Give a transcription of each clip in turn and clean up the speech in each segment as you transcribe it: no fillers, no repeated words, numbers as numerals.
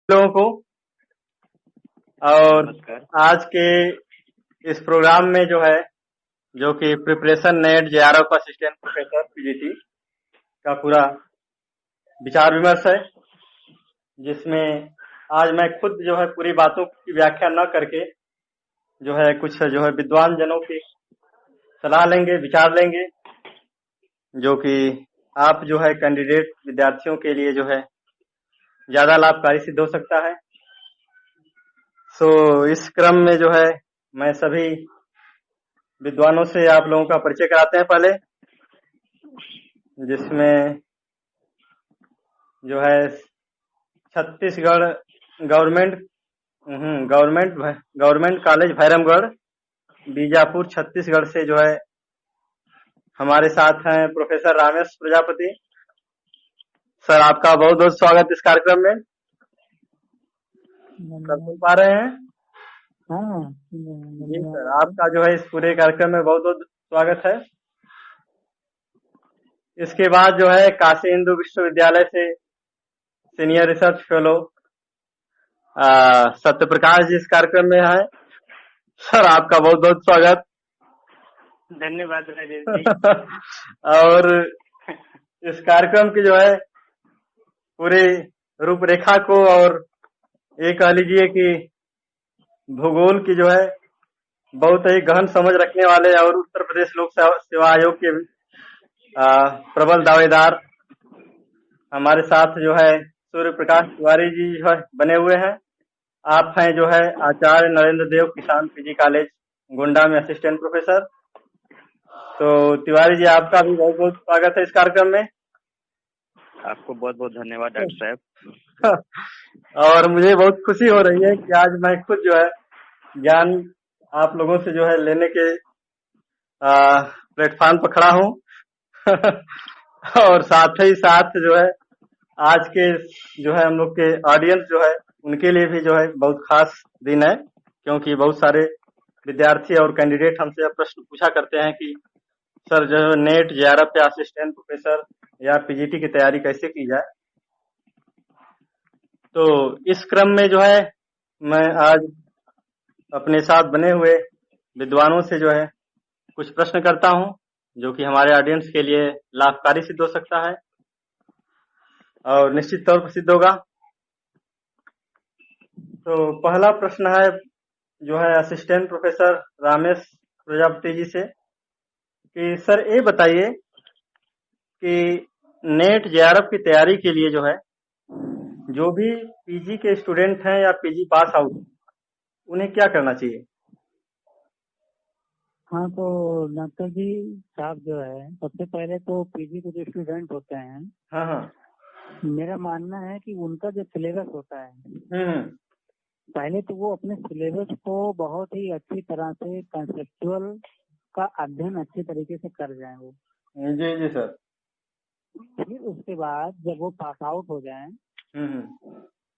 लोगों को। और नमस्कार। आज के इस प्रोग्राम में जो कि preparation net JRF assistant professor PGT का पूरा विचार विमर्श है, जिसमें आज मैं खुद पूरी बातों की व्याख्या न करके कुछ विद्वान जनों की सलाह लेंगे, विचार लेंगे, जो कि आप कैंडिडेट विद्यार्थियों के लिए ज्यादा लाभकारी सिद्ध हो सकता है। इस क्रम में मैं सभी विद्वानों से आप लोगों का परिचय कराते हैं पहले, जिसमें छत्तीसगढ़ गवर्नमेंट कॉलेज भैरमगढ़ बीजापुर छत्तीसगढ़ से हमारे साथ हैं प्रोफेसर रामेश प्रजापति। सर, आपका बहुत बहुत स्वागत इस कार्यक्रम में। कर पा रहे हैं? हाँ जी सर, आपका इस पूरे कार्यक्रम में बहुत बहुत स्वागत है। इसके बाद काशी हिंदू विश्वविद्यालय से senior research fellow Satya Prakash ji इस कार्यक्रम में है। सर, आपका बहुत बहुत स्वागत। धन्यवाद राजेश जी। और इस कार्यक्रम की पूरी रूपरेखा को और ये कह लीजिए कि भूगोल की बहुत ही गहन समझ रखने वाले और उत्तर प्रदेश लोक सेवा आयोग के प्रबल दावेदार हमारे साथ सूर्य प्रकाश तिवारी जी बने हुए हैं। आप हैं आचार्य नरेंद्र देव किसान पीजी कॉलेज गोंडा में असिस्टेंट प्रोफेसर। तो तिवारी जी, आपका भी बहुत बहुत स्वागत है इस कार्यक्रम में। आपको बहुत बहुत धन्यवाद डॉक्टर साहब। और मुझे बहुत खुशी हो रही है कि आज मैं खुद ज्ञान आप लोगों से लेने के प्लेटफॉर्म पर खड़ा हूँ। और साथ ही साथ आज के हम लोग के ऑडियंस उनके लिए भी बहुत खास दिन है, क्योंकि बहुत सारे विद्यार्थी और कैंडिडेट हमसे प्रश्न पूछा करते हैं कि सर नेट जेआरएफ या असिस्टेंट प्रोफेसर या पीजीटी की तैयारी कैसे की जाए। तो इस क्रम में मैं आज अपने साथ बने हुए विद्वानों से कुछ प्रश्न करता हूं, जो कि हमारे ऑडियंस के लिए लाभकारी सिद्ध हो सकता है और निश्चित तौर पर सिद्ध होगा। तो पहला प्रश्न है असिस्टेंट प्रोफेसर रामेश प्रजापति जी से कि सर ये बताइए कि नेट जेआरएफ की तैयारी के लिए जो भी पीजी के स्टूडेंट हैं या पीजी पास आउट, उन्हें क्या करना चाहिए? हाँ, तो डॉक्टर जी साहब सबसे पहले तो पीजी के जो स्टूडेंट होते हैं, हाँ, मेरा मानना है कि उनका जो सिलेबस होता है, पहले तो वो अपने सिलेबस को बहुत ही अच्छी तरह से कंसेप्चुअल का अध्ययन अच्छे तरीके से कर जाए वो। जी जी सर। फिर उसके बाद जब वो पास आउट हो जाए,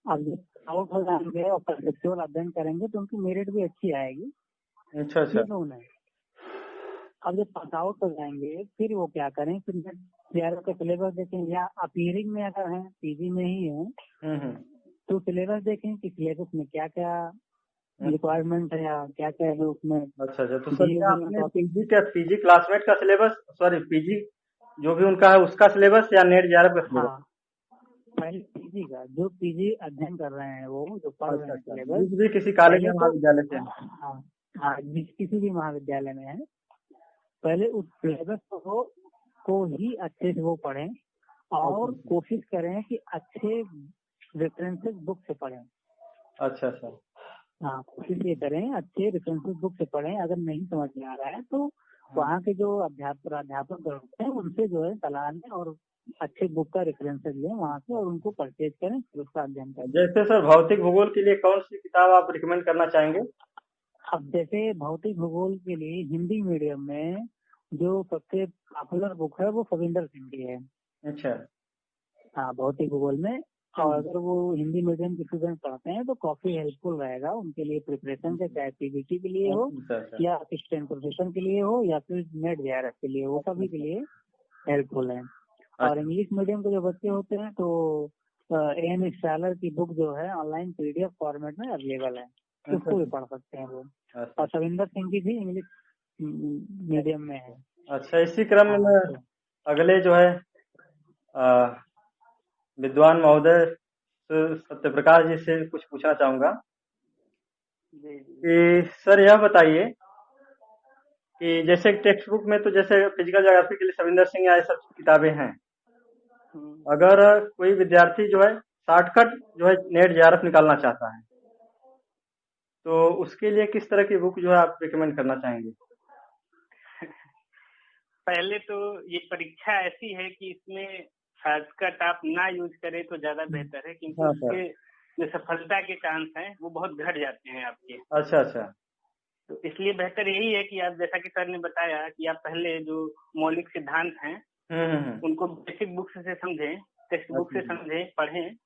अब जब आउट हो जाएंगे और कंसेप्चुअल अध्ययन करेंगे तो उनकी मेरिट भी अच्छी आएगी। अच्छा। उन्हें अब जब पास आउट हो जाएंगे फिर वो क्या करें, फिर जेआरएफ का सिलेबस देखें, या अपीयरिंग में अगर है पीजी में ही है तो सिलेबस देखें कि सिलेबस में क्या क्या रिक्वायरमेंट है या क्या क्या है उसमें। अच्छा, तो सर आपने पीजी क्लासमेट का सिलेबस, सॉरी पीजी जो भी उनका है उसका सिलेबस या नेट जेआरएफ का सिलेबस? हाँ, पहले पीजी का जो पीजी अध्ययन कर रहे हैं वो जो पढ़ रहे हैं सिलेबस भी किसी कॉलेज या महाविद्यालय से। हाँ, किसी भी महाविद्यालय में है, पहले उस सिलेबस को ही अच्छे से वो पढ़ें और कोशिश करें कि अच्छे रेफरेंसेस बुक से पढ़ें। अच्छा। हाँ, कोशिश ये करें अच्छे रेफरेंसेस बुक से पढ़ें। अगर नहीं समझ में आ रहा है तो वहाँ के जो अध्यापक होते हैं उनसे सलाह लें और अच्छे बुक का रेफरेंसेस लें वहाँ से और उनको परचेज करें, फिर उसका अध्ययन करें। जैसे सर भौतिक भूगोल के लिए कौन सी किताब आप रिकमेंड करना चाहेंगे? अब जैसे भौतिक भूगोल के लिए हिंदी मीडियम में जो सबसे पॉपुलर बुक है वो फविंदर सिंह की है। अच्छा। हाँ, भौतिक भूगोल में। और अगर वो हिंदी मीडियम के स्टूडेंट पढ़ते हैं तो काफी हेल्पफुल रहेगा उनके लिए प्रिपरेशन के, चाहे पीजीटी के लिए हो या असिस्टेंट प्रोफेसर के लिए हो या फिर नेट जेआरएफ के लिए, वो सभी के लिए हेल्पफुल है। और इंग्लिश मीडियम के जो बच्चे होते हैं तो एन स्कॉलर की बुक जो है ऑनलाइन PDF फॉर्मेट में अवेलेबल है, उसको भी पढ़ सकते हैं वो। और सविंदर सिंह की भी इंग्लिश मीडियम में है। अच्छा, इसी क्रम में मैं अगले जो है विद्वान महोदय सत्यप्रकाश जी से कुछ पूछना चाहूंगा कि सर यह बताइए कि जैसे टेक्स्ट बुक में तो जैसे फिजिकल ज्योग्राफी के लिए सविंदर सिंह या ये सब किताबें हैं, अगर कोई विद्यार्थी जो है शॉर्टकट जो है नेट JRF निकालना चाहता है तो उसके लिए किस तरह की बुक जो है आप रिकमेंड करना चाहेंगे? पहले तो ये परीक्षा ऐसी है कि इसमें शॉर्टकट आप ना यूज करें तो ज्यादा बेहतर है, क्योंकि उसके जो सफलता के चांस हैं वो बहुत घट जाते हैं आपके। अच्छा। तो इसलिए बेहतर यही है कि आप, जैसा कि सर ने बताया, कि आप पहले जो मौलिक सिद्धांत हैं उनको बेसिक बुक से समझें, टेक्स्ट बुक से समझें, पढ़ें।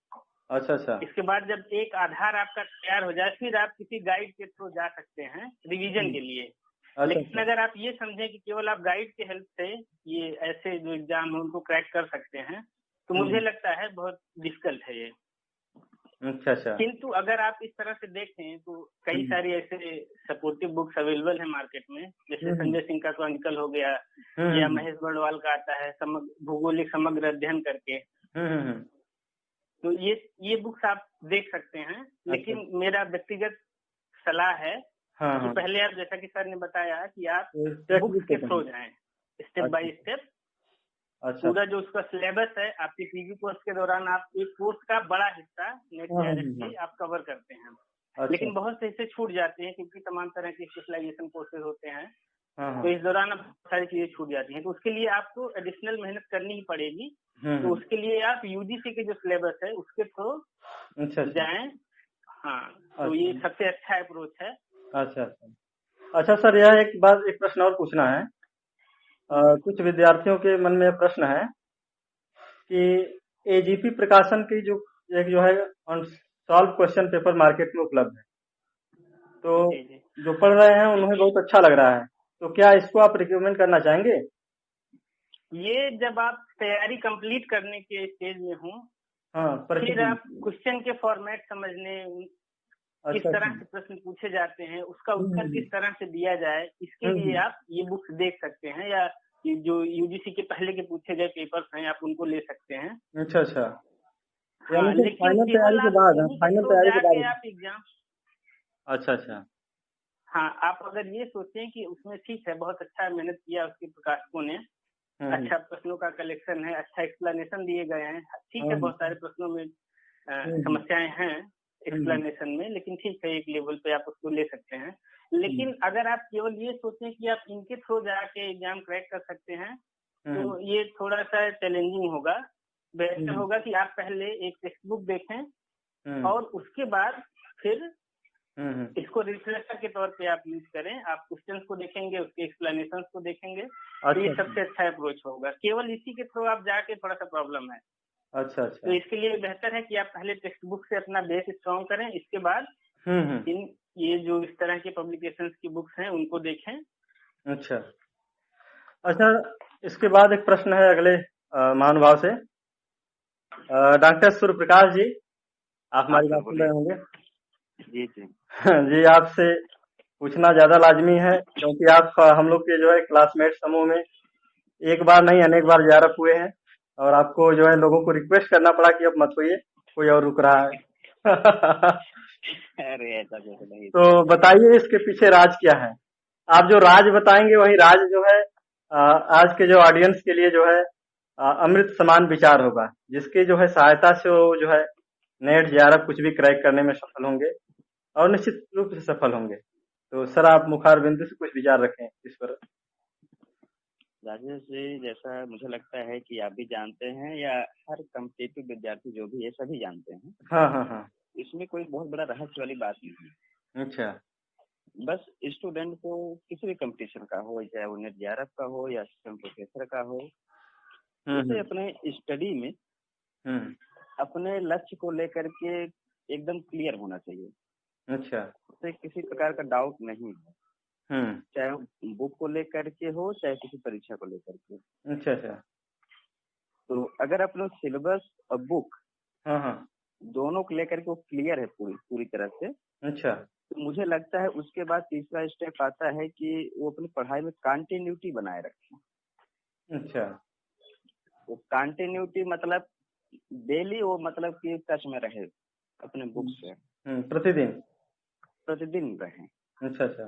अच्छा। इसके बाद जब एक आधार आपका तैयार हो जाए फिर आप किसी गाइड के थ्रू जा सकते हैं रिवीजन के लिए। लेकिन अगर आप ये समझें कि केवल आप गाइड के हेल्प से ये ऐसे जो एग्जाम है उनको क्रैक कर सकते हैं, तो मुझे लगता है बहुत डिफिकल्ट है ये। अच्छा। किंतु अगर आप इस तरह से देखें तो कई सारी ऐसे सपोर्टिव बुक्स अवेलेबल है मार्केट में, जैसे संजय सिंह का क्रॉनिकल हो गया, या महेश बर्णवाल का आता है भूगोलिक समग्र अध्ययन करके। तो ये बुक्स आप देख सकते हैं। लेकिन मेरा व्यक्तिगत सलाह है कि पहले आप, जैसा कि सर ने बताया, कि आप बुक्स के थ्रू जाएं, स्टेप बाय स्टेप। पूरा जो उसका सिलेबस है आपके PG कोर्स के दौरान, आप एक कोर्स का बड़ा हिस्सा नेट JRF के आप कवर करते हैं। लेकिन बहुत से हिस्से छूट जाते हैं क्योंकि तमाम तरह के स्पेशलाइजेशन कोर्सेज होते हैं। तो इस दौरान अब सारी चीजें छूट जाती हैं, तो उसके लिए आपको एडिशनल मेहनत करनी ही पड़ेगी। तो उसके लिए आप UGC के जो सिलेबस है उसके थ्रू जाएं। तो ये सबसे अच्छा अप्रोच है। अच्छा सर, यह एक प्रश्न और पूछना है। कुछ विद्यार्थियों के मन में प्रश्न है कि AGP प्रकाशन की जो है अनसॉल्व क्वेश्चन पेपर मार्केट में उपलब्ध है, तो जो पढ़ रहे हैं उन्हें बहुत अच्छा लग रहा है, तो क्या इसको आप रिकमेंड करना चाहेंगे? ये जब आप तैयारी कंप्लीट करने के स्टेज में हो, फिर आप क्वेश्चन के फॉर्मेट समझने, किस तरह से प्रश्न पूछे जाते हैं, उसका उत्तर किस तरह से दिया जाए, इसके लिए आप ये बुक्स देख सकते हैं, या जो UGC के पहले के पूछे गए पेपर्स हैं आप उनको ले सकते हैं। अच्छा। लेकिन फाइनल तैयारी के बाद आप एग्जाम। अच्छा। आप अगर ये सोचें कि उसमें ठीक है, बहुत अच्छा मेहनत किया उसके प्रकाशकों ने, अच्छा प्रश्नों का कलेक्शन है, अच्छा एक्सप्लेनेशन दिए गए हैं, ठीक है, बहुत सारे प्रश्नों में समस्याएं हैं एक्सप्लेनेशन में, लेकिन ठीक है, एक लेवल पे आप उसको ले सकते हैं। लेकिन अगर आप केवल ये सोचें कि आप इनके थ्रू जाके एग्जाम क्रैक कर सकते हैं, तो ये थोड़ा सा चैलेंजिंग होगा। बेहतर होगा कि आप पहले एक टेक्स्ट बुक देखें और उसके बाद फिर इसको रिफ्रेशर के तौर पे आप यूज करें। आप क्वेश्चंस को देखेंगे, उसके एक्सप्लेनेशंस को देखेंगे, तो ये सबसे अच्छा अप्रोच होगा। केवल इसी के थ्रू आप जाके थोड़ा सा प्रॉब्लम है। अच्छा। तो इसके लिए बेहतर है कि आप पहले टेक्स्ट बुक से अपना बेस स्ट्रॉन्ग करें, इसके बाद ये जो इस तरह के पब्लिकेशंस की बुक्स हैं उनको देखें। अच्छा, इसके बाद एक प्रश्न है अगले महानुभाव से। डॉक्टर सूर्य प्रकाश जी, आप हमारी बात सुन रहे होंगे? जी, आपसे पूछना ज्यादा लाजमी है, क्योंकि आप हम लोग के जो है क्लासमेट समूह में एक बार नहीं अनेक बार JRF हुए हैं, और आपको जो है लोगों को रिक्वेस्ट करना पड़ा कि अब मत होइए, कोई और रुक रहा है। अरे ऐसा कुछ नहीं। तो बताइए इसके पीछे राज क्या है? आप जो राज बताएंगे वही राज जो है आज के जो ऑडियंस के लिए जो है अमृत समान विचार होगा, जिसकी जो है सहायता से वो जो है नेट JRF कुछ भी क्रैक करने में सफल होंगे, और निश्चित रूप से सफल होंगे। तो सर, आप मुखार बिंदु से कुछ विचार रखें इस पर। राजेश जी, जैसा मुझे लगता है कि आप भी जानते हैं, या हर कॉम्पिटिटिव विद्यार्थी जो भी है सभी जानते हैं। हाँ। इसमें कोई बहुत बड़ा रहस्य वाली बात नहीं है। अच्छा। बस स्टूडेंट को किसी भी कंपटीशन का हो, चाहे वो नेट JRF का हो या असिस्टेंट प्रोफेसर का हो, उसे अपने स्टडी में अपने लक्ष्य को लेकर के एकदम क्लियर होना चाहिए। अच्छा। उसे किसी प्रकार का डाउट नहीं है, चाहे बुक को लेकर के हो, चाहे किसी परीक्षा को लेकर के। अच्छा। तो अगर अपना सिलेबस और बुक हाँ हाँ। दोनों को लेकर के वो क्लियर है पूरी पूरी तरह से। अच्छा। तो मुझे लगता है उसके बाद तीसरा स्टेप आता है कि वो अपनी पढ़ाई में कंटिन्यूटी बनाए रखें। अच्छा। वो कंटिन्यूटी मतलब डेली वो मतलब कि टच में रहे अपने बुक से, प्रतिदिन प्रतिदिन रहे। अच्छा अच्छा।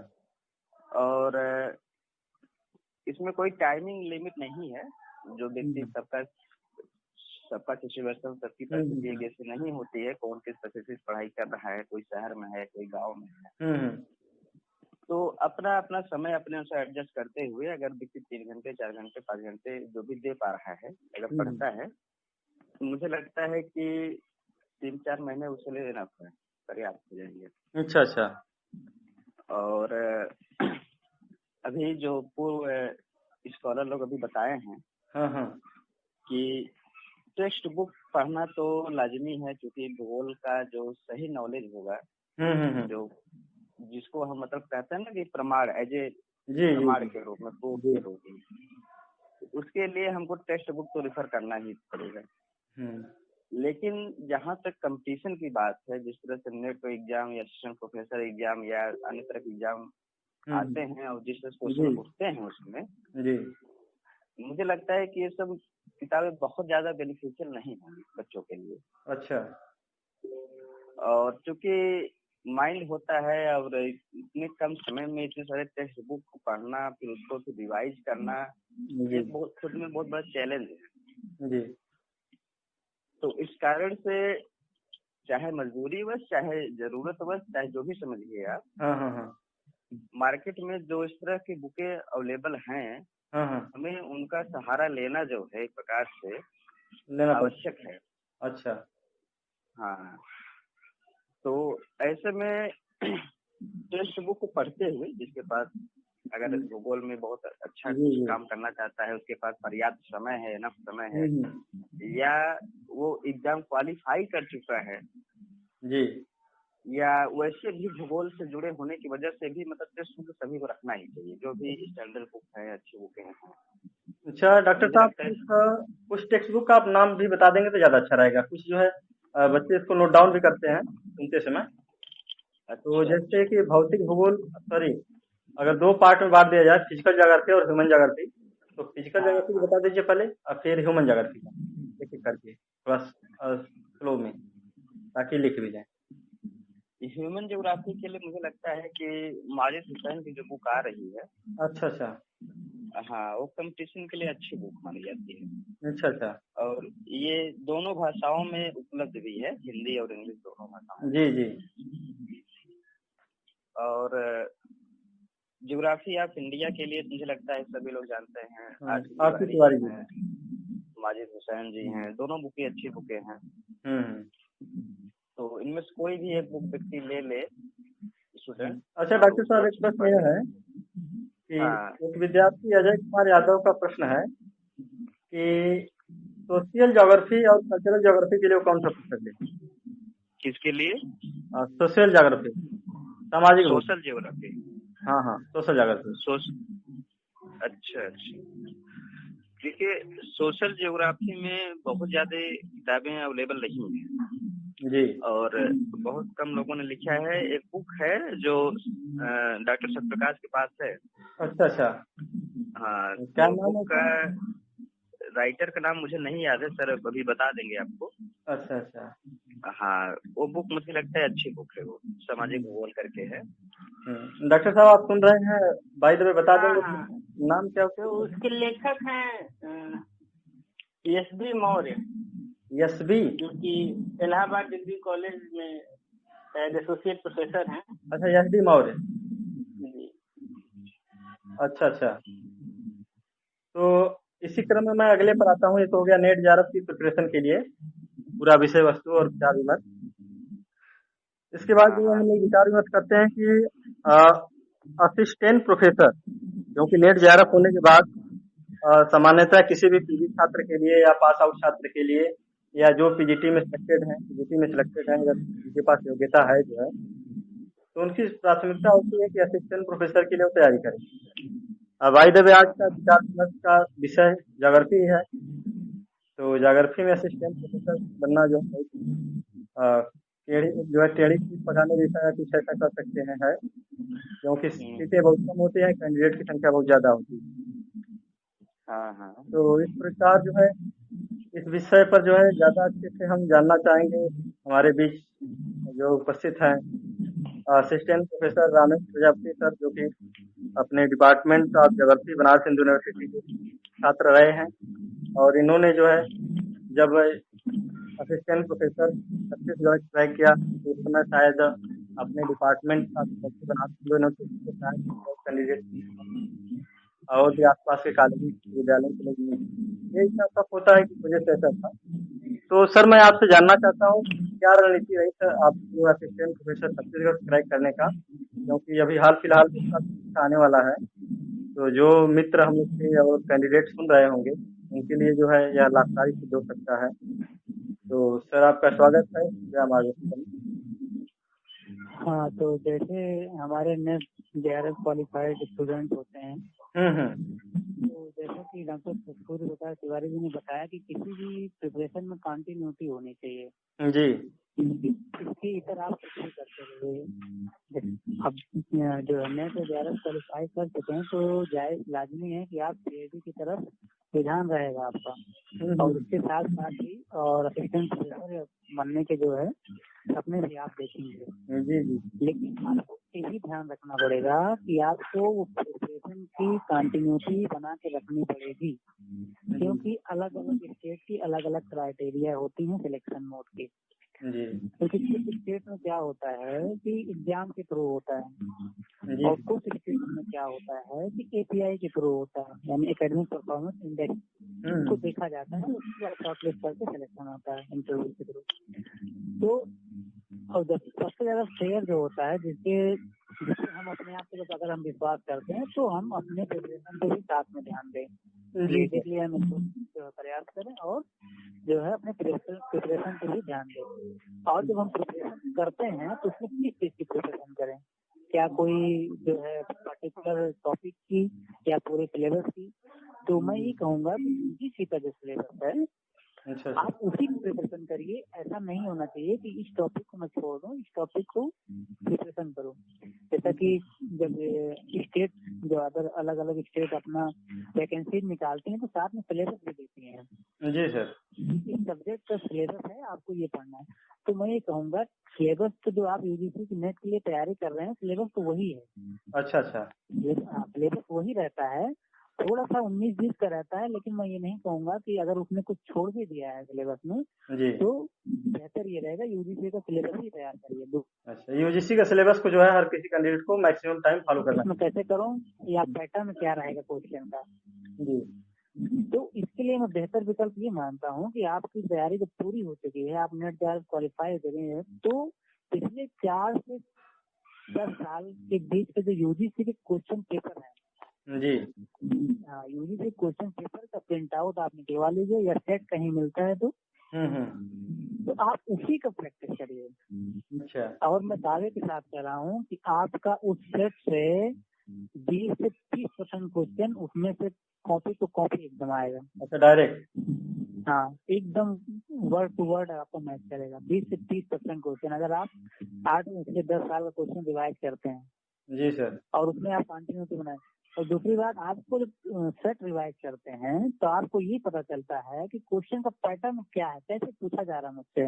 और इसमें कोई टाइमिंग लिमिट नहीं है, जो व्यक्ति सबका सिचुएशन सबकी परिस्थिति एक जैसी नहीं होती है, कौन किस स्पेसिफिक पढ़ाई कर रहा है, कोई शहर में है कोई गांव में है। तो अपना अपना समय अपने अनुसार एडजस्ट करते हुए अगर व्यक्ति 3 घंटे 4 घंटे 5 घंटे जो भी दे पा रहा है अगर पढ़ता है, तो मुझे लगता है कि 3-4 महीने उसके लिए इनफ है, पर्याप्त हो जाएंगे। अच्छा अच्छा। और अभी जो पूर्व स्कॉलर लोग अभी बताए हैं हाँ हाँ कि टेक्स्ट बुक पढ़ना तो लाजमी है, क्योंकि भूगोल का जो सही नॉलेज होगा, जो जिसको हम मतलब कहते हैं ना कि प्रमाण एज ए प्रमाण के रूप में, प्रूफ के रूप में, उसके लिए हमको टेक्स्ट बुक तो रेफर करना ही पड़ेगा। लेकिन जहाँ तक कंपटीशन की बात है, जिस तरह से नेट एग्जाम या असिस्टेंट प्रोफेसर एग्जाम या अन्य तरह के एग्जाम आते हैं और जिस तरह से क्वेश्चन उठते हैं उसमें, मुझे लगता है कि ये सब किताबें बहुत ज्यादा बेनिफिशियल नहीं होंगी बच्चों के लिए। अच्छा। और चूंकि माइंड होता है और इतने कम समय में इतने सारे टेक्स्ट बुक को पढ़ना, फिर उसको फिर रिवाइज करना, ये बहुत खुद में बहुत बड़ा चैलेंज है जी। तो इस कारण से चाहे मजबूरीवश, चाहे जरूरतवश, चाहे जो भी समझिए आप, मार्केट में जो इस तरह की बुकें अवेलेबल हैं, हमें उनका सहारा लेना जो है एक प्रकार से आवश्यक है। अच्छा। हाँ, तो ऐसे में टेक्स्ट बुक को पढ़ते हुए जिसके पास अगर भूगोल में बहुत अच्छा काम करना चाहता है, उसके पास पर्याप्त समय है, एनफ समय है, या वो एग्जाम क्वालिफाई कर चुका है जी, या वैसे भी भूगोल से जुड़े होने की वजह से भी मतलब टेक्स्ट बुक सभी को रखना ही चाहिए, जो भी स्टैंडर्ड बुक है, अच्छी बुकें हैं। अच्छा डॉक्टर साहब, कुछ टेक्स्ट बुक का आप नाम भी बता देंगे तो ज्यादा अच्छा रहेगा। कुछ जो है बच्चे इसको नोट डाउन भी करते हैं सुनते समय। तो जैसे कि भौतिक भूगोल, सॉरी, अगर 2 पार्ट में बांट दिया जाए, फिजिकल ज्योग्राफी और ह्यूमन ज्योग्राफी, तो फिजिकल ज्योग्राफी बता दीजिए पहले और फिर ह्यूमन ज्योग्राफी का एक एक करके थोड़ा स्लो में, ताकि लिख भी जाए। ह्यूमन ज्योग्राफी के लिए मुझे लगता है कि माजिद हुसैन की जो बुक आ रही है, अच्छा अच्छा, हाँ, वो कंपटीशन के लिए अच्छी बुक मानी जाती है। अच्छा अच्छा। और ये दोनों भाषाओं में उपलब्ध भी है, हिंदी और इंग्लिश दोनों भाषाओं में। जी जी। और ज्योग्राफी ऑफ इंडिया के लिए मुझे लगता है सभी लोग जानते हैं, आसिफ तिवारी जी हैं, माजिद हुसैन जी हैं, दोनों बुकें अच्छी बुकें हैं। तो इनमें से कोई भी एक बुक व्यक्ति ले ले स्टूडेंट। अच्छा डॉक्टर साहब, एक प्रश्न यह है कि एक विद्यार्थी अजय कुमार यादव का प्रश्न है कि सोशल ज्योग्राफी और कल्चरल ज्योग्राफी के लिए कौन सा पुस्तक ले? किसके लिए? सोशल ज्योग्राफी, सामाजिक सोशल ज्योग्राफी। हाँ हाँ, सोशल ज्योग्राफी। अच्छा, देखिए सोशल ज्योग्राफी में बहुत ज्यादा किताबें अवेलेबल नहीं है जी, और बहुत कम लोगों ने लिखा है। एक बुक है जो डॉक्टर सत्यप्रकाश के पास है। अच्छा अच्छा, हाँ, क्या तो बुक का राइटर का नाम मुझे नहीं याद है सर, अभी बता देंगे आपको। अच्छा अच्छा, हाँ, वो बुक मुझे लगता है अच्छी बुक है, वो सामाजिक भूगोल करके है। डॉक्टर साहब आप सुन रहे हैं, बाय द वे बता देंगे नाम क्या? तो उसके लेखक हैं एस.बी. मौर्य। एस.बी. जो कि इलाहाबाद डिग्री कॉलेज में एसोसिएट प्रोफेसर हैं। अच्छा, एस.बी. मौर्य जी। अच्छा अच्छा। तो इसी क्रम में मैं अगले पर आता हूँ। ये तो हो गया नेट जेआरएफ की प्रिपरेशन के लिए पूरा विषय वस्तु और विचार विमर्श। इसके बाद जो हम लोग विचार विमर्श करते हैं कि असिस्टेंट प्रोफेसर, क्योंकि नेट जेआरएफ होने के बाद सामान्यतः किसी भी पीजी छात्र के लिए या पास आउट छात्र के लिए या जो पीजीटी में सिलेक्टेड है, अगर उनके पास योग्यता है जो है, तो उनकी प्राथमिकता होती है कि असिस्टेंट प्रोफेसर के लिए वो तैयारी करें। बाय द वे आज का विचार विमर्श का विषय ज्योग्राफी है। तो ज्योग्राफी में असिस्टेंट प्रोफेसर बनना जो है टेढ़ी चीज पढ़ाने जैसा कुछ ऐसा कर सकते हैं, है क्योंकि सीटें बहुत कम होती है, कैंडिडेट की संख्या बहुत ज्यादा होती है। हाँ। तो इस प्रकार जो है इस विषय पर जो है ज्यादा अच्छे से हम जानना चाहेंगे। हमारे बीच जो उपस्थित हैं assistant professor Ramesh Prajapati sir, जो कि अपने department of geography Banaras Hindu university के छात्र रहे हैं, और इन्होंने जो है जब असिस्टेंट प्रोफेसर छत्तीसगढ़ ट्राई किया तो उस समय शायद अपने department of geography Banaras Hindu university के शायद कैंडिडेट और भी आसपास के कॉलेज विद्यालय के लोग नहीं। ये इतना सब होता है कि वजह से ऐसा था। तो सर मैं आपसे जानना चाहता हूँ क्या रणनीति रही सर आपको असिस्टेंट प्रोफेसर छत्तीसगढ़ क्रैक करने का, क्योंकि अभी हाल फिलहाल उसका आने वाला है। तो जो मित्र हम लोग के और कैंडिडेट सुन रहे होंगे उनके लिए जो है यह लाभकारी सिद्ध हो सकता है। तो सर आपका स्वागत है, क्या मार्गदर्शन। हाँ, तो जैसे हमारे नेक्स्ट JRF क्वालिफाइड स्टूडेंट होते हैं, तो जैसे कि डॉक्टर सूर्य प्रकाश तिवारी जी ने बताया कि किसी भी प्रिपरेशन में कंटिन्यूटी होनी चाहिए जी। इसके इतर आप कुछ भी करते रहिए। अब जो नेट JRF क्वालिफाई कर चुके हैं तो जायज लाजमी है कि आप PhD की तरफ रुझान रहेगा आपका, और उसके साथ साथ ही और असिस्टेंट प्रोफेसर बनने के जो है सपने भी आप देखेंगे। जी। लेकिन आपको यही ध्यान रखना पड़ेगा कि आपको वो प्रिपरेशन की कंटिन्यूटी बना के रखनी पड़ेगी, क्योंकि अलग अलग स्टेट की अलग अलग क्राइटेरिया होती हैं सिलेक्शन मोड की। क्योंकि कुछ स्टेट में क्या होता है कि एग्जाम के थ्रू होता है, और कुछ स्टेट में क्या होता है कि API के थ्रू होता है, यानी एकेडमिक परफॉर्मेंस इंडेक्स को देखा जाता है, उसके बाद शॉर्टलिस्ट करके सिलेक्शन होता है इंटरव्यू के थ्रू। तो और जब सबसे ज्यादा फेयर जो होता है जिससे हम अपने आप पे अगर हम विश्वास करते हैं तो हम अपने प्रिपरेशन पे भी साथ में ध्यान दें, लिए हम इसको प्रयास करें और जो है अपने प्रिपरेशन पे भी ध्यान दें। और जब हम प्रिपरेशन करते हैं तो उसमें किस चीज की प्रिपरेशन करें, क्या कोई जो है पर्टिकुलर टॉपिक की या पूरे सिलेबस की। तो मैं ये कहूँगा कि UGC का जो सिलेबस है आप उसी की प्रिपरेशन करिए। ऐसा नहीं होना चाहिए कि इस टॉपिक को मैं छोड़ दूं, इस टॉपिक को प्रिपरेशन करूं। जैसा कि जब स्टेट जो अगर अलग अलग स्टेट अपना वैकेंसी निकालती हैं तो साथ में सिलेबस भी देती हैं। जी सर। इस सब्जेक्ट का सिलेबस है, आपको ये पढ़ना है। तो मैं ये कहूँगा सिलेबस तो जो आप UGC की नेट के लिए तैयारी कर रहे हैं सिलेबस तो वही है। अच्छा। सिलेबस वही रहता है, थोड़ा सा 19-20 का रहता है, लेकिन मैं ये नहीं कहूँगा कि अगर उसने कुछ छोड़ भी दिया है सिलेबस में तो बेहतर ये रहेगा UGC का सिलेबस ही तैयार करिए। अच्छा, UGC का सिलेबस को जो है हर किसी कैंडिडेट को मैक्सिमम टाइम फॉलो करना है। मैं कैसे करूँ या पैटर्न क्या रहेगा क्वेश्चन का जी। तो इसके लिए मैं बेहतर विकल्प ये मानता हूँ कि आपकी तैयारी जब पूरी हो चुकी है, आप नेट JRF क्वालिफाई हो गए हैं, तो पिछले 4 से 10 साल के बीच के जो UGC के क्वेश्चन पेपर है जी, हाँ, UGC क्वेश्चन पेपर का प्रिंट आउट आप निकलवा लीजिए या सेट कहीं मिलता है तो आप उसी का प्रैक्टिस करिए। अच्छा। और मैं दावे के साथ कह रहा हूँ कि आपका उस सेट से 20 से 30% क्वेश्चन उसमें से कॉपी टू कॉपी एकदम आएगा। अच्छा, डायरेक्ट? हाँ, एकदम वर्ड टू वर्ड आपको मैच करेगा। 20 से 30% क्वेश्चन अगर आप 8 से 10 साल का क्वेश्चन रिवाइज करते हैं जी सर, और उसमें आप कंटिन्यूटी बनाए। और दूसरी बात, आपको जब सेट रिवाइज करते हैं तो आपको ये पता चलता है कि क्वेश्चन का पैटर्न क्या है, कैसे पूछा जा रहा है मुझसे।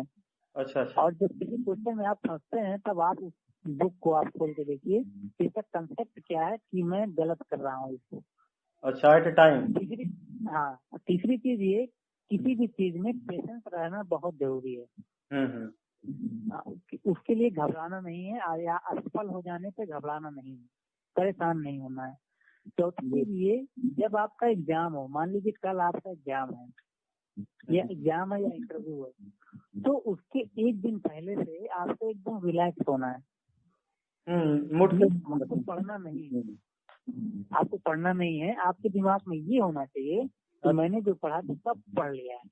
अच्छा। और जब किसी क्वेश्चन में आप फंसते हैं तब आप उस बुक को आप खोल के देखिए इसका कंसेप्ट क्या है कि मैं गलत कर रहा हूँ इसको। अच्छा, एट ए टाइम। तीसरी चीज ये, किसी भी चीज में पेशेंस रहना बहुत जरूरी है। उसके लिए घबराना नहीं है, या असफल हो जाने पे घबराना नहीं है, परेशान नहीं होना है। चौथी चीज ये, जब आपका एग्जाम हो, मान लीजिए कल आपका एग्जाम है या एग्जाम है या इंटरव्यू है, तो उसके एक दिन पहले से आपको एकदम रिलैक्स होना है। आपको पढ़ना नहीं है, आपको पढ़ना नहीं है। आपके दिमाग में ये होना चाहिए कि मैंने जो पढ़ा था सब पढ़ लिया है,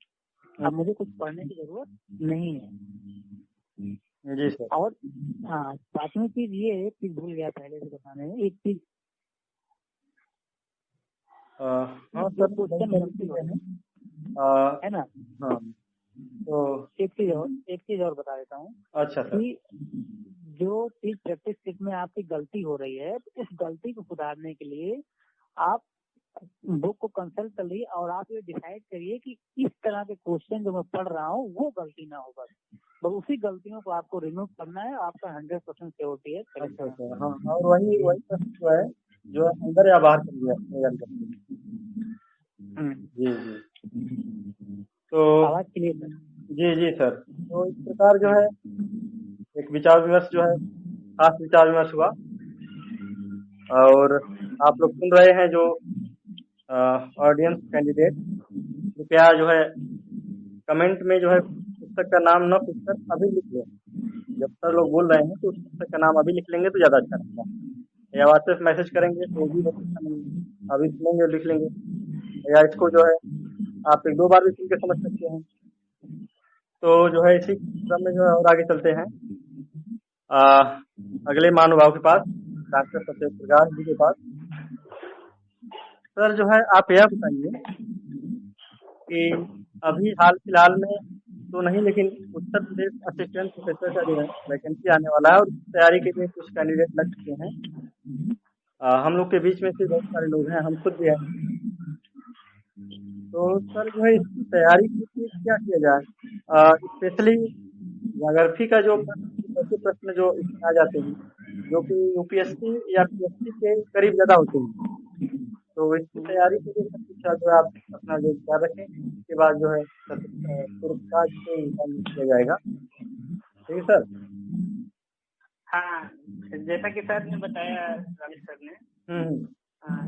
अब मुझे कुछ पढ़ने की जरूरत नहीं है जी सर। और हाँ, पांचवी चीज ये है, चीज भूल गया पहले से बताने में, एक चीज क्वेश्चन गलती है है ना। हाँ, तो एक चीज और बता देता हूँ। अच्छा सर। कि जो चीज प्रैक्टिस किट में आपकी गलती हो रही है, तो उस गलती को सुधारने के लिए आप बुक को कंसल्ट कर लीजिए और आप ये डिसाइड करिए कि इस तरह के क्वेश्चन जो मैं पढ़ रहा हूँ वो गलती ना हो, बस उसी गलतियों को आपको रिमूव करना है। आपका 100% श्योरिटी है। अच्छा सर। हाँ, और वही प्रश्न जो है जो अंदर या बाहर कर दिया। जी जी। तो आवाज क्लियर। जी सर। तो इस प्रकार जो है एक विचार विमर्श जो है, खास विचार विमर्श हुआ, और आप लोग सुन रहे हैं जो ऑडियंस कैंडिडेट, कृपया जो है कमेंट में जो है पुस्तक का नाम न पूछकर अभी लिख लें। जब सर लोग बोल रहे हैं तो उस पुस्तक का नाम अभी लिख लेंगे तो ज्यादा अच्छा रहेगा। या व्हाट्सएप मैसेज करेंगे तो भी अच्छा नहीं, अभी सुनेंगे और लिख लेंगे, या इसको जो है आप 1-2 बार भी सुन के समझ सकते हैं। तो जो है इसी क्रम में जो है और आगे चलते हैं अगले महानुभाव के पास, डॉक्टर सत्येंद्र प्रकाश जी के पास। सर जो है आप यह बताइए कि अभी हाल फिलहाल में तो नहीं, लेकिन उत्तर प्रदेश असिस्टेंट प्रोफेसर का जो है वैकेंसी आने वाला है और तैयारी के लिए कुछ कैंडिडेट लग चुके हैं। हम लोग के बीच में से बहुत सारे लोग हैं, हम खुद भी हैं। तो सर जो है इसकी तैयारी के लिए क्या किया जाए? स्पेशली ज्योग्राफी का जो ऐसे प्रश्न जो इसमें आ जाते हैं जो कि यूपीएससी या पीएससी के करीब ज्यादा होते हैं, तो इसकी तैयारी के लिए सब कुछ जो है आप अपना जो ख्याल रखें। इसके बाद जो है सूर्यप्रकाश से इंतजाम किया जाएगा। ठीक है सर। हाँ, जैसा कि सर ने बताया, रमेश सर ने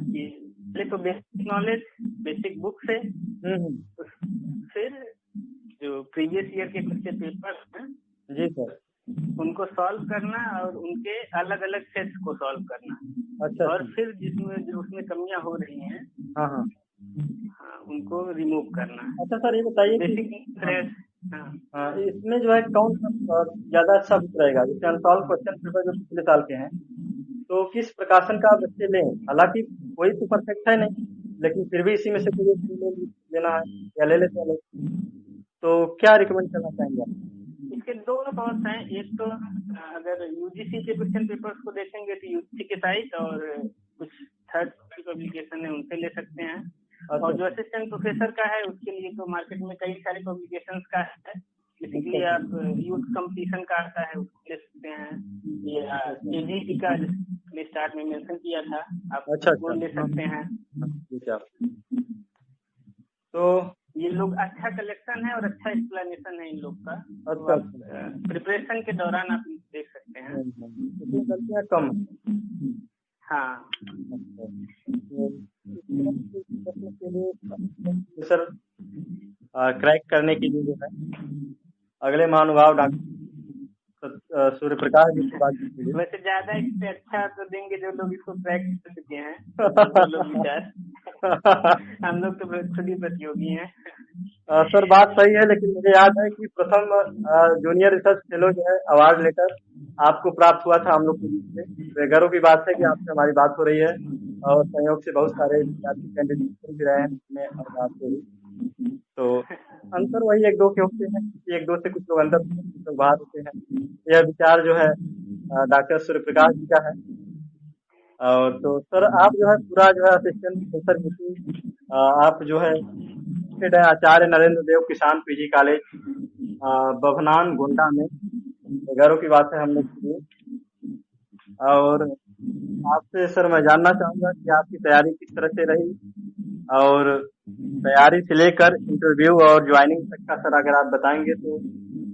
कि पहले तो बेसिक नॉलेज, बेसिक बुक से, फिर जो प्रीवियस ईयर के क्वेश्चन पेपर्स हैं जी सर, उनको सॉल्व करना और उनके अलग अलग सेट्स को सॉल्व करना। अच्छा। और फिर जिसमें उसमें कमियां हो रही हैं हाँ, उनको रिमूव करना। अच्छा सर, ये बताइए बेसिक इसमें जो है कौन सा ज्यादा अच्छा बुक रहेगा? जैसे अनसॉल्व क्वेश्चन पेपर जो पिछले साल के हैं, तो किस प्रकाशन का बच्चे लें? हालांकि कोई तो परफेक्ट है नहीं, लेकिन फिर भी इसी में से कोई लेना है या ले लेते हैं लोग, तो क्या रिकमेंड करना चाहेंगे आप? इसके दो बहुत हैं। एक तो अगर यूजीसी के क्वेश्चन पेपर्स को देखेंगे तो यूजीसी के साइट और कुछ थर्ड पार्टी पब्लिकेशन है उनसे ले सकते हैं। और जो असिस्टेंट प्रोफेसर का है उसके लिए तो मार्केट में कई सारे पब्लिकेशंस का है। बेसिकली आप यूथ कंपटीशन का आता है उसको ले सकते हैं, या एजीटी का जिसने स्टार्ट में मेंशन किया था आप वो ले सकते हैं। तो ये लोग अच्छा कलेक्शन है और अच्छा एक्सप्लेनेशन है इन लोग का। प्रिपरेशन के दौरान आप देख सकते हैं, गलतियाँ कम। हाँ। सर क्रैक करने के लिए जो है अगले महानुभाव डॉक्टर सूर्य प्रकाश जी की बात कीजिए। वैसे ज्यादा इससे अच्छा तो देंगे जो लोग इसको क्रैक कर चुके हैं लोग विचार हम लोग तो खुद ही प्रतियोगी हैं। सर बात सही है, लेकिन मुझे याद है कि प्रथम जूनियर रिसर्च फेलो जो है अवार्ड लेटर आपको प्राप्त हुआ था हम लोग के बीच में। तो गर्व की बात है कि आपसे हमारी बात हो रही है और संयोग से बहुत सारे विद्यार्थी कैंडिडेट भी रहे हैं इसमें और बात हो रही। तो अंतर वही 1-2 के होते हैं, 1-2 से कुछ लोग अंदर कुछ लोग बाहर होते हैं। यह विचार जो है डॉक्टर सूर्य प्रकाश जी का है। और तो सर आप जो है पूरा जो है असिस्टेंट प्रोफेसर आप जो है आचार्य नरेंद्र देव किसान पीजी कॉलेज बभनान गोंडा में, गर्व की बात है हम लोग के लिए। और आपसे सर मैं जानना चाहूंगा कि आपकी तैयारी किस तरह से रही, और तैयारी से लेकर इंटरव्यू और ज्वाइनिंग तक का सर अगर आप बताएंगे तो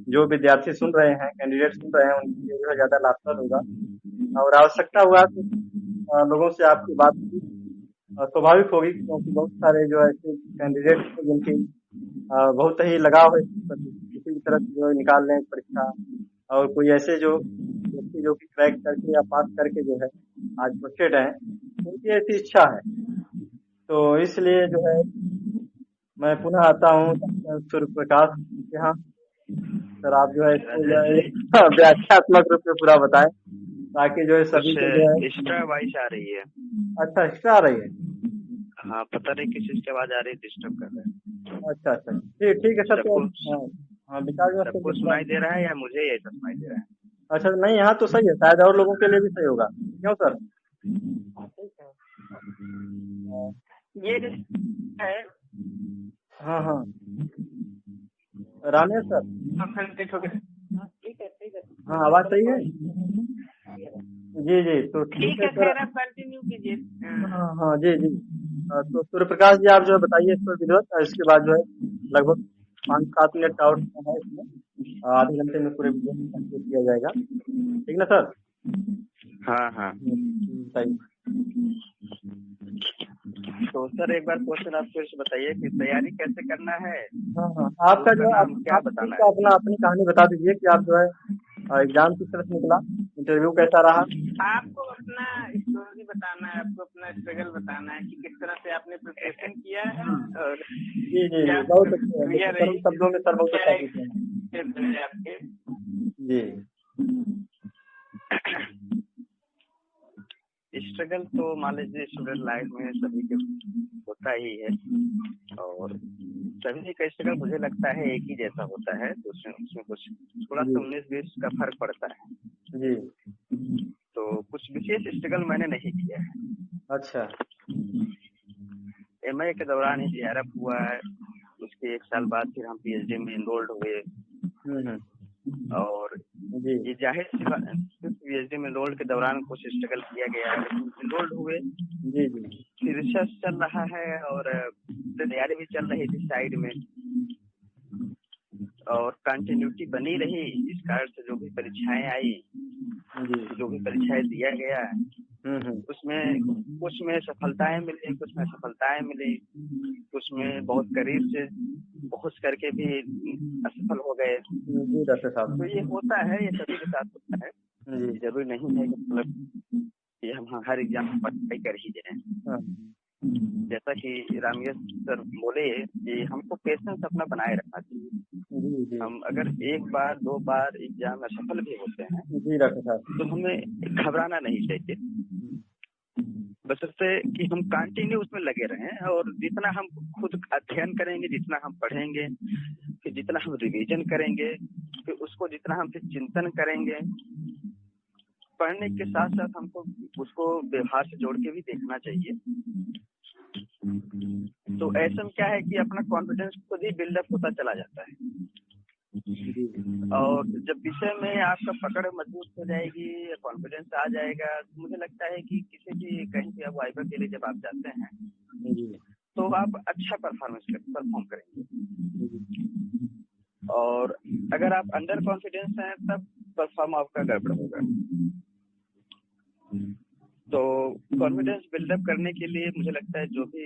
जो विद्यार्थी सुन रहे हैं, कैंडिडेट सुन रहे हैं, उनके लिए जो है ज्यादा लाभप्रद होगा। और आवश्यकता हुआ तो लोगों से आपकी बात स्वाभाविक होगी, क्योंकि बहुत सारे जो ऐसे कैंडिडेट हैं जिनकी बहुत ही लगाव है किसी भी तरह जो निकाल लें परीक्षा, और कोई ऐसे जो व्यक्ति जो कि क्रैक करके या पास करके जो है आज पोस्टेड है, उनकी ऐसी इच्छा है। तो इसलिए जो है मैं पुनः आता हूँ सूर्य प्रकाश के यहाँ। सर आप जो है इसको व्याख्यात्मक रूप में पूरा बताएं ताकि जो है सभी को जो है। एक्स्ट्रा आवाज आ रही है। अच्छा, एक्स्ट्रा आ रही है? हाँ, पता नहीं किस चीज की आवाज आ रही है, डिस्टर्ब कर रहा है। अच्छा अच्छा, ठीक है सर। तो हाँ, विकास सबको सुनाई दे रहा है या मुझे ऐसा सुनाई दे रहा है? अच्छा, नहीं यहाँ तो सही है, शायद और लोगों के लिए भी सही होगा, क्यों सर? ये है। हाँ हाँ, रामेश सर। ठीक है। हाँ, आवाज सही है? जी जी, तो ठीक है सर। सर, आप कंटिन्यू कीजिए। हाँ हाँ, जी जी। तो सूर्य प्रकाश जी, आप जो है बताइए इस पर विधिवत। इसके बाद जो है लगभग 5-7 मिनट का और समय है इसमें, आधे घंटे में पूरे वीडियो को कंप्लीट किया जाएगा, ठीक ना सर? हाँ हाँ। सही। तो सर एक बार क्वेश्चन आप फिर से बताइए कि तैयारी कैसे करना है। हाँ हाँ, आपका जो है क्या बताना है? अपना अपनी कहानी बता दीजिए कि आप जो है एग्जाम किस तरह से निकला, इंटरव्यू कैसा रहा। आपको अपना स्टोरी बताना है, आपको अपना स्ट्रगल बताना है कि किस तरह से आपने प्रिपरेशन किया है और जी जी जी, बहुत अच्छे सरल शब्दों में सर, बहुत अच्छा पूछे हैं आपके। जी। स्ट्रगल तो मान लीजिए स्टूडेंट लाइफ में सभी के होता ही है, और सभी का स्ट्रगल मुझे लगता है एक ही जैसा होता है। तो उसमें कुछ थोड़ा सा 19-20 का फर्क पड़ता है जी। तो कुछ विशेष स्ट्रगल मैंने नहीं किया है। अच्छा। MA के दौरान ही JRF हुआ है, उसके 1 साल बाद फिर हम PhD में इनरोल्ड हुए, और ये जाहिर सी बात PhD में इनरोल्ड के दौरान कुछ स्ट्रगल किया गया, इनरोल्ड हुए। जी जी। फिर रिसर्च चल रहा है और तैयारी भी चल रही थी साइड में, और कंटिन्यूटी बनी रही। इस कारण से जो भी परीक्षाएं आई, जो भी परीक्षाएं दिया गया, उसमें कुछ में सफलताएं मिली, कुछ में असफलताएं मिली, कुछ में बहुत करीब से कोशिश करके भी असफल हो गए। जी डॉक्टर साहब, तो ये होता है, ये सभी के साथ होता है। जरूरी नहीं है कि मतलब कि हम हर एग्जाम में पढ़ाई कर ही जाए। जैसा कि रामेश सर बोले कि हमको पेशेंस अपना बनाए रखना चाहिए। हम अगर 1 बार 2 बार एग्जाम में सफल भी होते हैं जी डॉक्टर साहब, तो हमें घबराना नहीं चाहिए, बशर्ते कि हम कंटिन्यू उसमें लगे रहें। और जितना हम खुद अध्ययन करेंगे, जितना हम पढ़ेंगे, फिर जितना हम रिवीजन करेंगे, फिर उसको जितना हम फिर चिंतन करेंगे, पढ़ने के साथ साथ हमको उसको व्यवहार से जोड़ के भी देखना चाहिए। तो ऐसा में क्या है कि अपना कॉन्फिडेंस खुद ही बिल्डअप होता चला जाता है, और जब विषय में आपका पकड़ मजबूत हो जाएगी, कॉन्फिडेंस आ जाएगा, तो मुझे लगता है कि किसी भी कहीं भी आप वाइवा के लिए जब आप जाते हैं तो आप अच्छा परफॉर्म करेंगे। और अगर आप अंडर कॉन्फिडेंस हैं तब परफॉर्म आपका गड़बड़ होगा। तो कॉन्फिडेंस बिल्डअप करने के लिए मुझे लगता है जो भी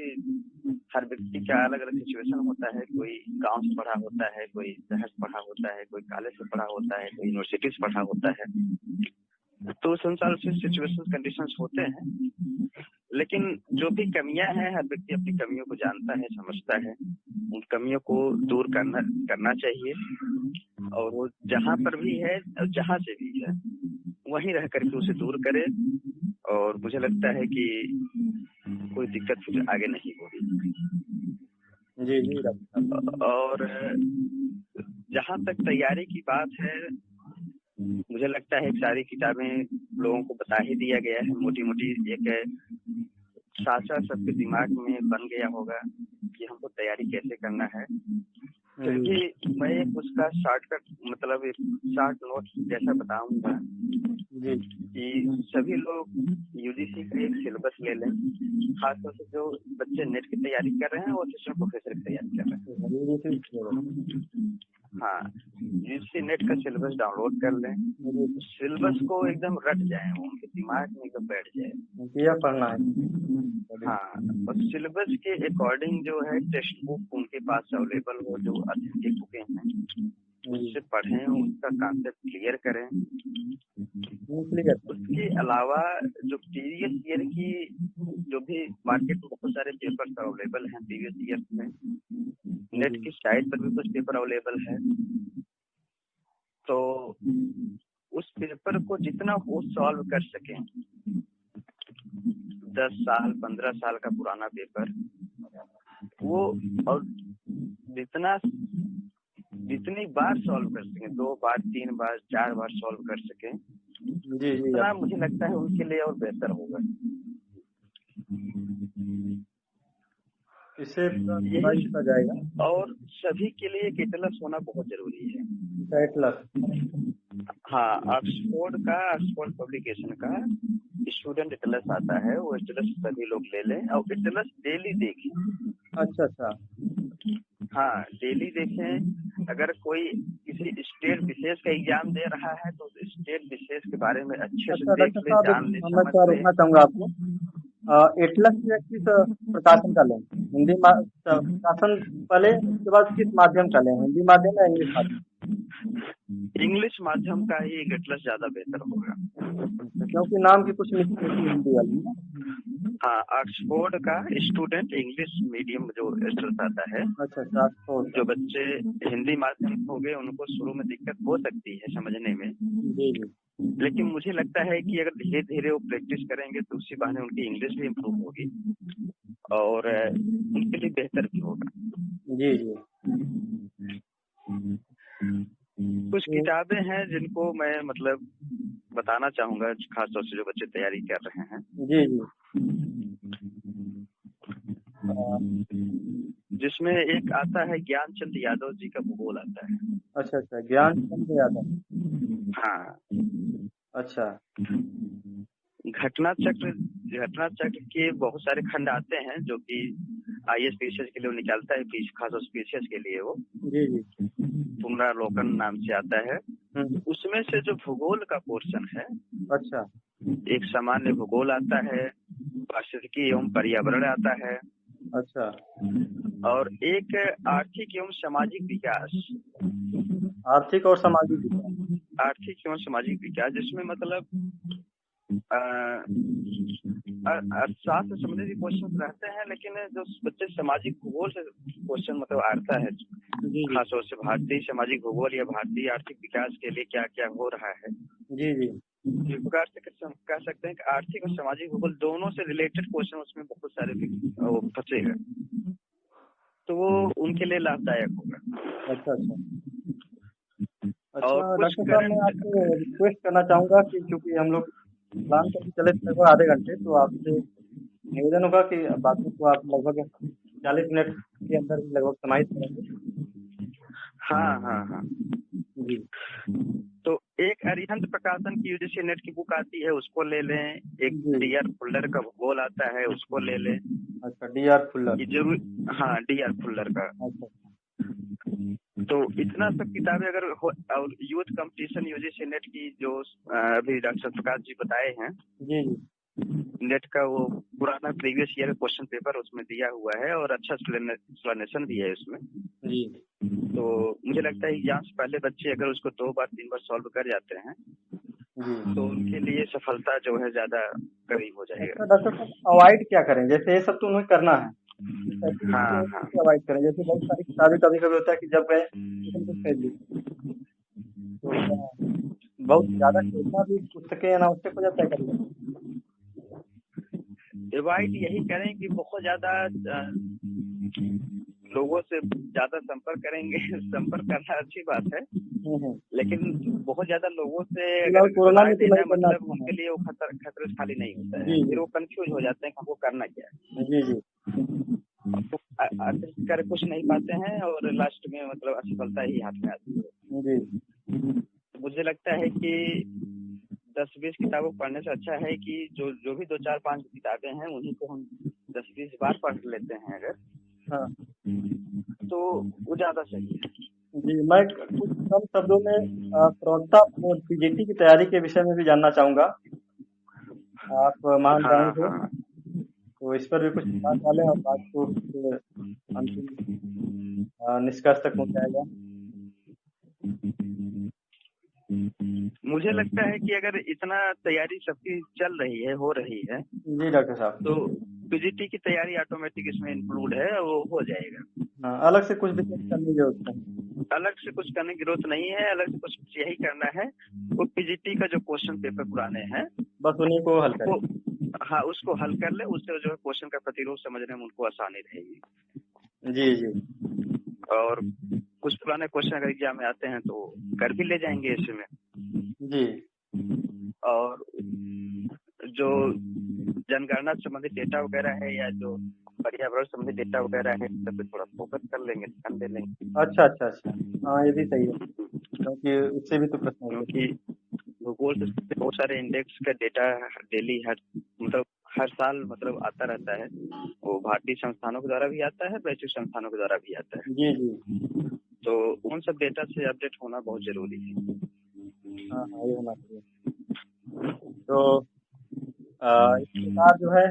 हर व्यक्ति का अलग अलग सिचुएशन होता है, कोई गांव से पढ़ा होता है, कोई शहर से पढ़ा होता है, कोई कॉलेज से पढ़ा होता है, कोई यूनिवर्सिटी से पढ़ा होता है, तो उस अनुसार उसके सिचुएशन कंडीशंस होते हैं। लेकिन जो भी कमियां हैं, हर व्यक्ति अपनी कमियों को जानता है, समझता है, उन कमियों को दूर करना चाहिए, और वो जहाँ पर भी है, जहाँ से भी है, वहीं रह करके उसे दूर करे, और मुझे लगता है कि कोई दिक्कत फिर आगे नहीं होगी। जी जी। और जहाँ तक तैयारी की बात है, मुझे लगता है सारी किताबें लोगों को बता ही दिया गया है, मोटी मोटी एक साचा सबके दिमाग में बन गया होगा कि हमको तैयारी कैसे करना है। क्योंकि मैं एक उसका शॉर्टकट मतलब एक शॉर्ट नोट जैसा बताऊंगा कि सभी लोग UGC का एक सिलेबस ले लें, खासतौर से जो बच्चे नेट की तैयारी कर रहे हैं और असिस्टेंट प्रोफेसर की तैयारी कर रहे हैं। हाँ, UGC नेट का सिलेबस डाउनलोड कर लें, सिलेबस को एकदम रट जाए, उनके दिमाग में एकदम बैठ जाए, पढ़ना है। हाँ, और सिलेबस के अकॉर्डिंग जो है टेक्स्ट बुक उनके पास अवेलेबल हो, जो ऑथेंटिक बुकें हैं उससे पढ़ें, उसका कॉन्सेप्ट क्लियर करें। उसके अलावा जो प्रीवियस ईयर की जो भी मार्केट में बहुत सारे पेपर्स अवेलेबल हैं प्रीवियस ईयर में, नेट की साइट पर भी कुछ पेपर अवेलेबल है, तो उस पेपर को जितना हो सॉल्व कर सकें। 10 साल 15 साल का पुराना पेपर वो, और जितनी बार सॉल्व कर सकें, 2 बार, 3 बार, 4 बार सॉल्व कर सकें, जी जी उतना मुझे लगता है उनके लिए और बेहतर होगा। इससे यही जाएगा। और सभी के लिए एक एटलस होना बहुत जरूरी है। एटलस, हाँ, ऑक्सफोर्ड पब्लिकेशन का स्टूडेंट एटलस आता है, वो एटलस सभी लोग ले लें और एटलस डेली देखें। अच्छा, हाँ, डेली देखें। अगर कोई किसी स्टेट विशेष का एग्जाम दे रहा है तो स्टेट विशेष के बारे में अच्छे से देख ले, जान ले, समझ ले। रोकना चाहूंगा आपको, एटलस किस प्रकाशन का लें? हिंदी प्रकाशन पहले, उसके बाद किस माध्यम का लें? हिंदी माध्यम या इंग्लिश माध्यम? इंग्लिश माध्यम का ही एटलस ज्यादा बेहतर होगा, क्योंकि नाम की कुछ हिंदी वाली। हाँ, ऑक्सफोर्ड का स्टूडेंट इंग्लिश मीडियम जो एटलस आता है। अच्छा, जो बच्चे हिंदी माध्यम हो गए उनको शुरू में दिक्कत हो सकती है समझने में, लेकिन मुझे लगता है कि अगर धीरे धीरे वो प्रैक्टिस करेंगे तो उसी बहाने उनकी इंग्लिश भी इम्प्रूव होगी और उनके लिए बेहतर भी होगा। जी। कुछ किताबें हैं जिनको मैं मतलब बताना चाहूंगा, खासतौर से जो बच्चे तैयारी कर रहे हैं। जी। जिसमें एक आता है ज्ञानचंद यादव जी का भूगोल आता है। अच्छा, ज्ञानचंद यादव। हाँ, अच्छा। घटना चक्र के बहुत सारे खंड आते हैं जो कि IAS पीसीएस के लिए वो निकालता है, खासतौर से पीसीएस के लिए वो जी। पुनरावलोकन नाम से आता है। उसमें से जो भूगोल का पोर्शन है, अच्छा, एक सामान्य भूगोल आता है, पारिस्थितिकी एवं पर्यावरण आता है, अच्छा, और एक आर्थिक एवं सामाजिक विकास। आर्थिक और सामाजिक विकास, जिसमें मतलब अर्थशास्त्र से संबंधित क्वेश्चन रहते हैं, लेकिन जो बच्चे सामाजिक भूगोल से क्वेश्चन मतलब आता है, खासतौर से भारतीय सामाजिक भूगोल या भारतीय आर्थिक विकास के लिए क्या क्या हो रहा है। जी। इस प्रकार से कह सकते हैं कि आर्थिक और सामाजिक भूगोल दोनों से रिलेटेड क्वेश्चन उसमें बहुत सारे फंसेगा, तो वो उनके लिए लाभदायक होगा। अच्छा, और डॉक्टर साहब मैं आपसे रिक्वेस्ट करना चाहूंगा कि क्योंकि हम लोग प्लान करके चले लगभग आधे घंटे, तो आपसे निवेदन होगा कि बातों को आप लगभग 40 मिनट के अंदर लगभग समाहित करेंगे। हाँ जी। तो एक अरिहंत प्रकाशन की UGC नेट की बुक आती है, उसको ले लें। एक DR फुल्लर का भूगोल आता है, उसको ले लें। अच्छा, DR फुल्लर, जरूर। हाँ, DR फुल्लर का। अच्छा। तो इतना सब किताबें अगर हो, और यूथ कंपटीशन UGC नेट की जो अभी डॉक्टर प्रकाश जी बताए हैं, जी, नेट का वो पुराना प्रीवियस ईयर क्वेश्चन पेपर उसमें दिया हुआ है और अच्छा एक्सप्लेनेशन भी है उसमें जी। तो मुझे लगता है एग्जाम से पहले बच्चे अगर उसको 2 बार 3 बार सॉल्व कर जाते हैं जी, तो उनके लिए सफलता जो है ज्यादा करीब हो जाएगा। डॉक्टर साहब अवॉइड क्या करें? जैसे ये सब तो उन्हें करना है, हाँ, अवॉइड करें। जैसे बहुत सारी किताबें कभी होता है कि जब गए तो बहुत ज्यादा सोचना भी पुस्तकें अनावश्यक हो जाता है कभी। अवॉइड यही करें कि बहुत ज्यादा लोगों से ज्यादा संपर्क करेंगे। संपर्क करना अच्छी बात है, लेकिन बहुत ज्यादा लोगों से अगर कोरोना में तो मतलब उनके लिए वो खतरे से खाली नहीं होता है, फिर वो कंफ्यूज हो जाते हैं कि हमको करना क्या है। जी। कर कुछ नहीं पाते हैं और लास्ट में मतलब असफलता ही हाथ में आती है जी। मुझे लगता है कि 10-20 किताबों पढ़ने से अच्छा है कि जो भी 2-4-5 किताबें हैं उन्हीं को हम 10-20 बार पढ़ लेते हैं अगर, हाँ, तो वो ज्यादा सही है जी। मैं कुछ कम शब्दों में प्रवक्ता और PGT की तैयारी के विषय में भी जानना चाहूंगा। आप मान रहे थे तो इस पर भी कुछ बात डालें और बात को अंतिम निष्कर्ष तक पहुंचाएगा। मुझे लगता है कि अगर इतना तैयारी सबकी चल रही है, हो रही है जी डॉक्टर साहब, तो PGT की तैयारी ऑटोमेटिक इसमें इंक्लूड है, वो हो जाएगा। हाँ, अलग से कुछ विशेष करने की जरूरत नहीं, अलग से कुछ करने की जरूरत नहीं है। अलग से कुछ यही करना है, वो PGT का जो क्वेश्चन पेपर पुराने हैं बस उन्हीं को हल करें। हाँ, उसको हल कर ले, उससे जो है क्वेश्चन का प्रतिरोध समझने में उनको आसानी रहेगी। जी। और कुछ पुराने क्वेश्चन अगर एग्जाम में आते हैं तो कर भी ले जाएंगे ऐसे में जी। और जो जनगणना संबंधित डेटा वगैरह है या जो पर्यावरण संबंधित डेटा वगैरह है सब पे थोड़ा फोकस कर लेंगे, ध्यान दे लेंगे। अच्छा अच्छा अच्छा, हाँ ये भी सही है, क्योंकि उससे भी तो प्रश्न होंगे। क्योंकि भूगोल से बहुत सारे इंडेक्स का डेटा डेली हर साल मतलब आता रहता है, वो भारतीय संस्थानों के द्वारा भी आता है, वैश्विक संस्थानों के द्वारा भी आता है। जी जी। तो उन सब डेटा से अपडेट होना बहुत जरूरी है। हाँ हाँ, ये होना चाहिए। तो इस प्रकार जो है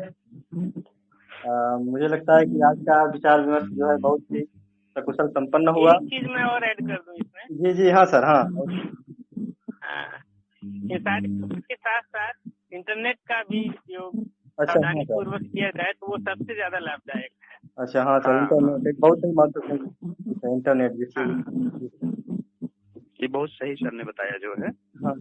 मुझे लगता है कि आज का विचार विमर्श जो है बहुत ही सकुशल संपन्न हुआ। एक चीज मैं और ऐड कर दूं इसमें। जी जी, हाँ सर, हाँ। इसके साथ साथ इंटरनेट का भी उपयोग अच्छा, सावधानी पूर्वक किया जाए तो वो सबसे ज्यादा लाभदायक है। अच्छा, हाँ सर, इंटरनेट एक बहुत ही महत्वपूर्ण इंटरनेट जिससे ये बहुत सही सर ने बताया जो है। हाँ,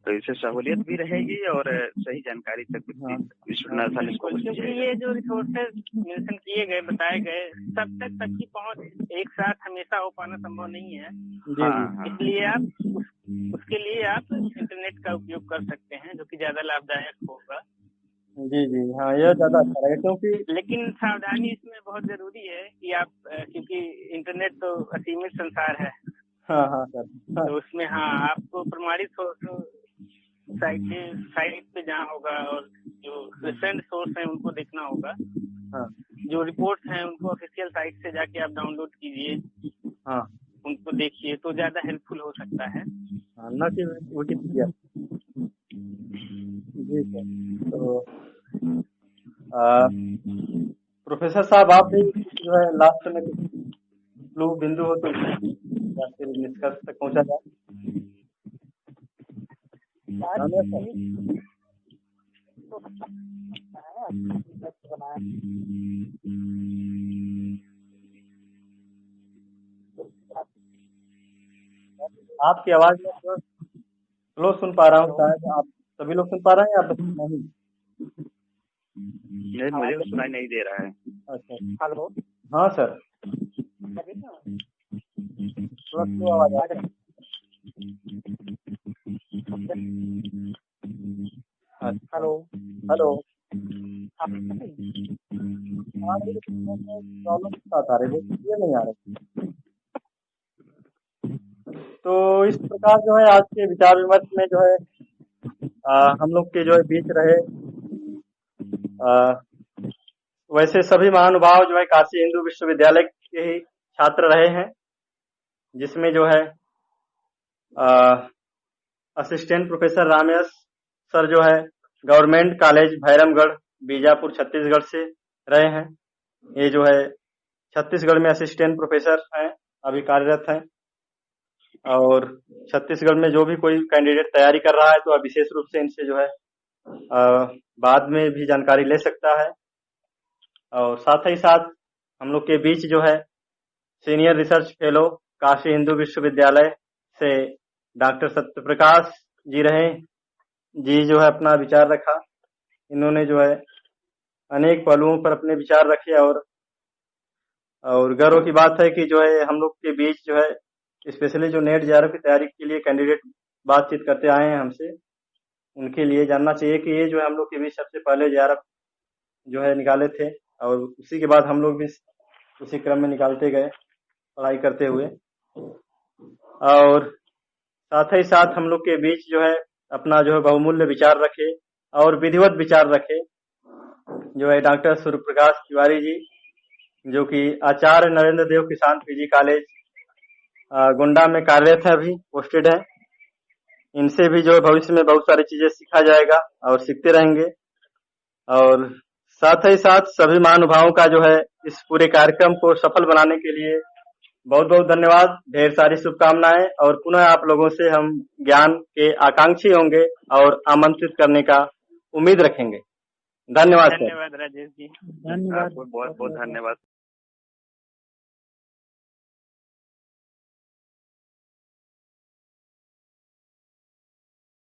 तो इससे सहूलियत भी रहेगी और सही जानकारी तक क्योंकि ये जो रिसोर्सेज मेंशन किए गए, बताए गए, सब तक सबकी पहुंच एक साथ हमेशा हो पाना संभव नहीं है। इसलिए आप उसके लिए आप इंटरनेट का उपयोग कर सकते हैं, जो कि ज्यादा लाभदायक होगा। जी जी, हाँ, यह ज्यादा अच्छा रहेगा, क्योंकि लेकिन सावधानी इसमें बहुत जरूरी है कि आप क्योंकि इंटरनेट तो असीमित संसार है। हाँ हाँ सर, हाँ। तो उसमें आपको प्रमाणित साइट पे जाना होगा और जो रिसेंट सोर्स है उनको देखना होगा। हाँ। जो रिपोर्ट्स हैं उनको ऑफिशियल साइट से जाके आप डाउनलोड कीजिए। हाँ, उनको देखिए तो ज्यादा हेल्पफुल हो सकता है। हाँ, न कि विकिपीडिया। जी सर। तो प्रोफेसर साहब, आप भी जो है लास्ट में क्लू बिंदु हो तो या फिर निष्कर्ष तक पहुंचा जाए। आपकी आवाज में थोड़ा स्लो सुन पा रहा हूँ, शायद आप सभी लोग सुन पा रहे हैं या बस नहीं? मुझे सुनाई नहीं दे रहा है। अच्छा, हेलो, हाँ सर, थोड़ा स्लो आवाज आ रही है। हेलो हेलो, प्रॉब्लम आ रही है, ये नहीं आ रही। तो इस प्रकार जो है आज के विचार विमर्श में जो है हम लोग के जो है बीच रहे वैसे सभी महानुभाव जो है काशी हिंदू विश्वविद्यालय के ही छात्र रहे हैं, जिसमें जो है असिस्टेंट प्रोफेसर रामेश सर जो है गवर्नमेंट कॉलेज भैरमगढ़ बीजापुर छत्तीसगढ़ से रहे हैं। ये जो है छत्तीसगढ़ में असिस्टेंट प्रोफेसर हैं, अभी कार्यरत हैं। और छत्तीसगढ़ में जो भी कोई कैंडिडेट तैयारी कर रहा है तो विशेष रूप से इनसे जो है बाद में भी जानकारी ले सकता है। और साथ ही साथ हम लोग के बीच जो है senior research fellow Kashi Hindu विश्वविद्यालय से डॉक्टर सत्यप्रकाश जी रहे जी, जो है अपना विचार रखा। इन्होंने जो है अनेक पहलुओं पर अपने विचार रखे और गर्व की बात है कि जो है हम लोग के बीच जो है स्पेशली जो नेट जेआरएफ की तैयारी के लिए कैंडिडेट बातचीत करते आए हैं हमसे, उनके लिए जानना चाहिए कि ये जो है हम लोग के बीच सबसे पहले जेआरएफ जो है निकाले थे और उसी के बाद हम लोग भी उसी क्रम में निकालते गए पढ़ाई करते हुए। और साथ ही साथ हम लोग के बीच जो है अपना जो है बहुमूल्य विचार रखे और विधिवत विचार रखे जो है डॉक्टर सूर्य प्रकाश तिवारी जी, जो कि आचार्य नरेंद्र देव किसान पीजी कॉलेज गोंडा में कार्यरत है, अभी पोस्टेड है। इनसे भी जो है भविष्य में बहुत सारी चीजें सीखा जाएगा और सीखते रहेंगे। और साथ ही साथ सभी महानुभावों का जो है इस पूरे कार्यक्रम को सफल बनाने के लिए बहुत बहुत धन्यवाद, ढेर सारी शुभकामनाएं। और पुनः आप लोगों से हम ज्ञान के आकांक्षी होंगे और आमंत्रित करने का उम्मीद रखेंगे। धन्यवाद सर। धन्यवाद राजेश जी, धन्यवाद, बहुत बहुत धन्यवाद।